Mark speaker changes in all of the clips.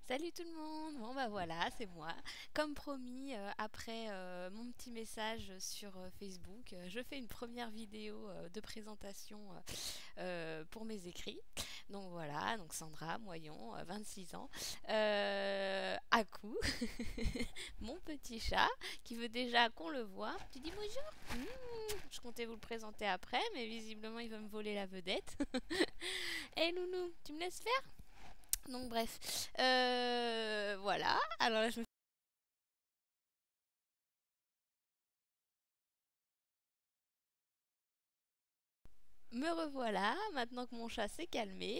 Speaker 1: Salut tout le monde. Bon bah voilà, c'est moi. Comme promis, après mon petit message sur Facebook, je fais une première vidéo de présentation pour mes écrits. Donc voilà, donc Sandra Moyon, 26 ans, Aku, mon petit chat, qui veut déjà qu'on le voit. Tu dis bonjour. Je comptais vous le présenter après, mais visiblement il veut me voler la vedette. Hé Nounou, tu me laisses faire? Donc bref, voilà. Alors là, je me revoilà, maintenant que mon chat s'est calmé.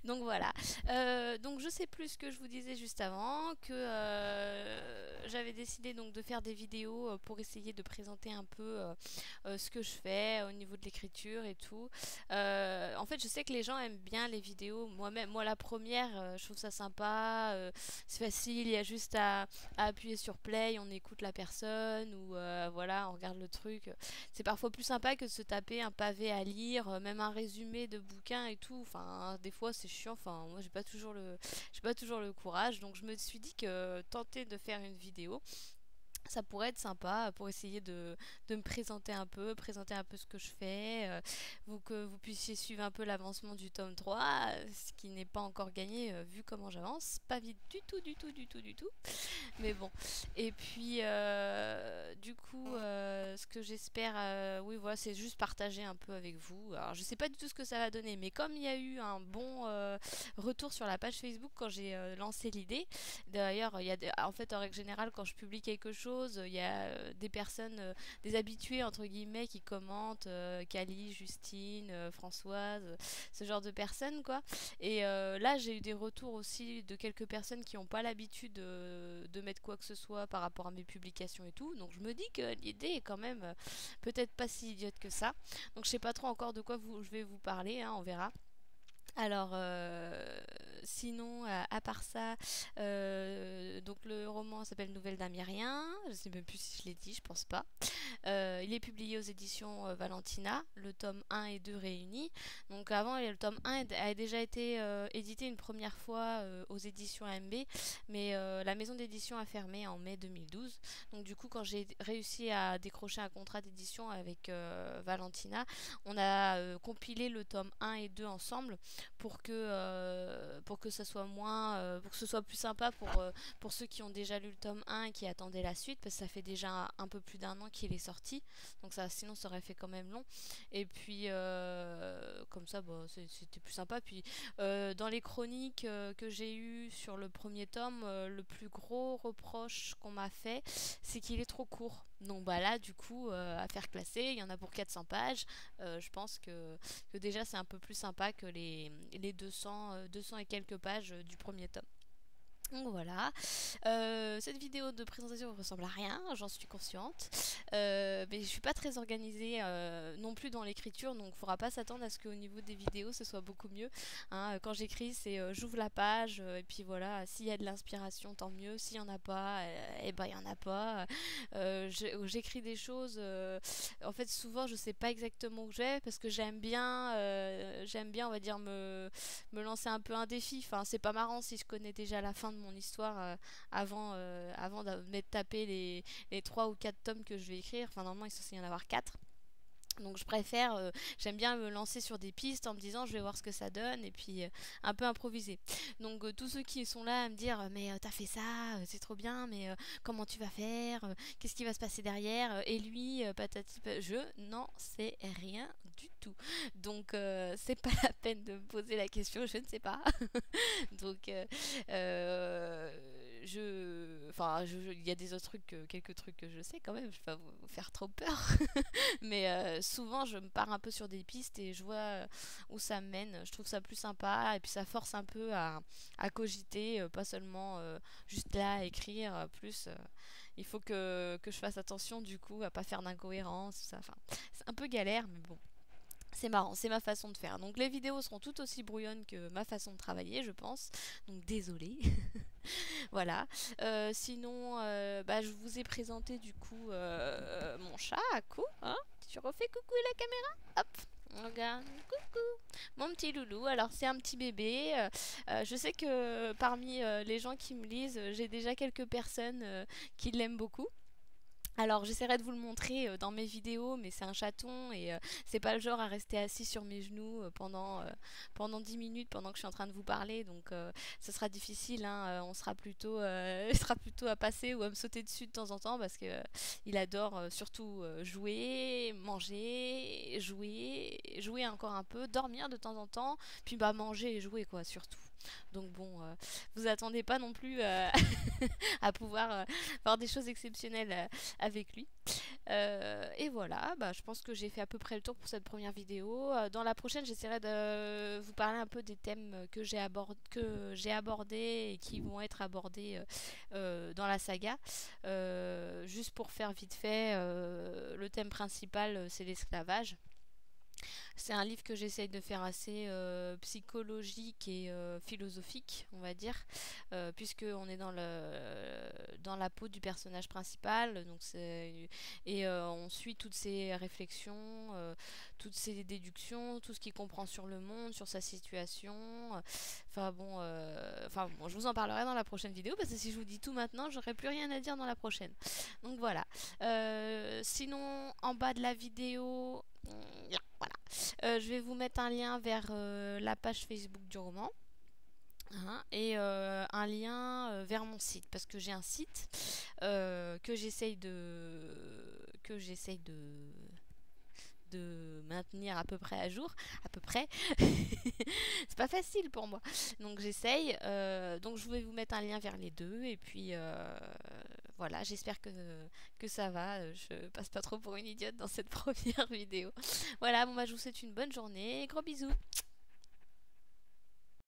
Speaker 1: Donc voilà. Donc je sais plus ce que je vous disais juste avant, que j'avais décidé donc de faire des vidéos pour essayer de présenter un peu ce que je fais au niveau de l'écriture et tout. En fait, je sais que les gens aiment bien les vidéos. Moi-même, moi la première, je trouve ça sympa. C'est facile, il y a juste à appuyer sur play, on écoute la personne ou voilà, on regarde le truc. C'est parfois plus sympa que de se taper un pavé à lire, même un résumé de bouquin et tout. Enfin, des fois c'est chiant. Enfin, moi j'ai pas toujours le courage. Donc je me suis dit que tenter de faire une vidéo, ça pourrait être sympa pour essayer de me présenter un peu ce que je fais, que vous puissiez suivre un peu l'avancement du tome 3, ce qui n'est pas encore gagné vu comment j'avance. Pas vite du tout, du tout, du tout, du tout. Mais bon. Et puis, du coup, ce que j'espère, oui, voilà, c'est juste partager un peu avec vous. Alors, je sais pas du tout ce que ça va donner, mais comme il y a eu un bon retour sur la page Facebook quand j'ai lancé l'idée, d'ailleurs, en fait, en règle générale, quand je publie quelque chose, il y a des personnes, des habitués, entre guillemets, qui commentent, Cali, Justine, Françoise, ce genre de personnes, quoi. Et là, j'ai eu des retours aussi de quelques personnes qui n'ont pas l'habitude de mettre quoi que ce soit par rapport à mes publications et tout. Donc je me dis que l'idée est quand même peut-être pas si idiote que ça. Donc je sais pas trop encore de quoi je vais vous parler, hein, on verra. Alors, sinon, à part ça, donc le roman s'appelle Nouvelles d'un Myrien. Je sais même plus si je l'ai dit, je pense pas. Il est publié aux éditions Valentina, le tome 1 et 2 réunis. Donc avant, le tome 1 a déjà été édité une première fois aux éditions AMB, mais la maison d'édition a fermé en mai 2012. Donc du coup, quand j'ai réussi à décrocher un contrat d'édition avec Valentina, on a compilé le tome 1 et 2 ensemble pour que ça soit moins, pour que ce soit plus sympa pour ceux qui ont déjà lu le tome 1 et qui attendaient la suite, parce que ça fait déjà un peu plus d'un an qu'il est sorti, donc ça, sinon ça aurait fait quand même long. Et puis comme ça, bah, c'était plus sympa. Puis dans les chroniques que j'ai eues sur le premier tome, le plus gros reproche qu'on m'a fait, c'est qu'il est trop court. Donc bah là, du coup, à faire classer, il y en a pour 400 pages. Je pense que déjà c'est un peu plus sympa que les 200 et quelques pages du premier tome. Donc voilà, cette vidéo de présentation ressemble à rien, j'en suis consciente, mais je suis pas très organisée non plus dans l'écriture, donc il faudra pas s'attendre à ce qu'au niveau des vidéos ce soit beaucoup mieux, hein. Quand j'écris, c'est j'ouvre la page, et puis voilà, s'il y a de l'inspiration tant mieux, s'il y en a pas, et ben il y en a pas. J'écris des choses, en fait souvent je sais pas exactement où je vais, parce que j'aime bien on va dire me lancer un peu un défi. Enfin, c'est pas marrant si je connais déjà la fin de mon histoire avant de m'être tapé les 3 ou 4 tomes que je vais écrire. Enfin, normalement, il est censé y en avoir 4. Donc je préfère, j'aime bien me lancer sur des pistes en me disant je vais voir ce que ça donne et puis un peu improviser. Donc tous ceux qui sont là à me dire mais t'as fait ça, c'est trop bien, mais comment tu vas faire, qu'est-ce qui va se passer derrière, et lui, patati, je n'en sais rien du tout. Donc c'est pas la peine de me poser la question, je ne sais pas. Donc il y a des autres trucs, quelques trucs que je sais quand même, je vais pas vous faire trop peur. Mais souvent, je me pars un peu sur des pistes et je vois où ça me mène. Je trouve ça plus sympa et puis ça force un peu à cogiter, pas seulement juste là à écrire. Plus, il faut que je fasse attention du coup à pas faire d'incohérences. Ça. Enfin, c'est un peu galère, mais bon. C'est marrant, c'est ma façon de faire. Donc les vidéos seront tout aussi brouillonnes que ma façon de travailler, je pense. Donc désolée. Voilà. Sinon, bah, je vous ai présenté du coup mon chat à coup. Hein, tu refais coucou la caméra. Hop. Regarde, coucou, mon petit loulou. Alors c'est un petit bébé. Je sais que parmi les gens qui me lisent, j'ai déjà quelques personnes qui l'aiment beaucoup. Alors j'essaierai de vous le montrer dans mes vidéos, mais c'est un chaton et c'est pas le genre à rester assis sur mes genoux pendant 10 minutes pendant que je suis en train de vous parler, donc ce sera difficile, hein, on sera plutôt, il sera plutôt à passer ou à me sauter dessus de temps en temps parce que il adore surtout jouer, manger, jouer encore un peu, dormir de temps en temps, puis bah manger et jouer quoi surtout. Donc bon, vous attendez pas non plus à pouvoir faire des choses exceptionnelles avec lui. Et voilà, bah, je pense que j'ai fait à peu près le tour pour cette première vidéo. Dans la prochaine, j'essaierai de vous parler un peu des thèmes que j'ai abordés et qui vont être abordés dans la saga. Juste pour faire vite fait, le thème principal, c'est l'esclavage. C'est un livre que j'essaye de faire assez psychologique et philosophique, on va dire, puisque on est dans la peau du personnage principal, et on suit toutes ses réflexions, toutes ses déductions, tout ce qu'il comprend sur le monde, sur sa situation. Enfin bon, je vous en parlerai dans la prochaine vidéo parce que si je vous dis tout maintenant, j'aurai plus rien à dire dans la prochaine. Donc voilà. Sinon, en bas de la vidéo, voilà. Je vais vous mettre un lien vers la page Facebook du roman. Hein, et un lien vers mon site parce que j'ai un site que j'essaye de maintenir à peu près à jour, à peu près. C'est pas facile pour moi, donc j'essaye. Donc je vais vous mettre un lien vers les deux et puis voilà, j'espère que ça va. Je passe pas trop pour une idiote dans cette première vidéo. Voilà, bon bah je vous souhaite une bonne journée, gros bisous.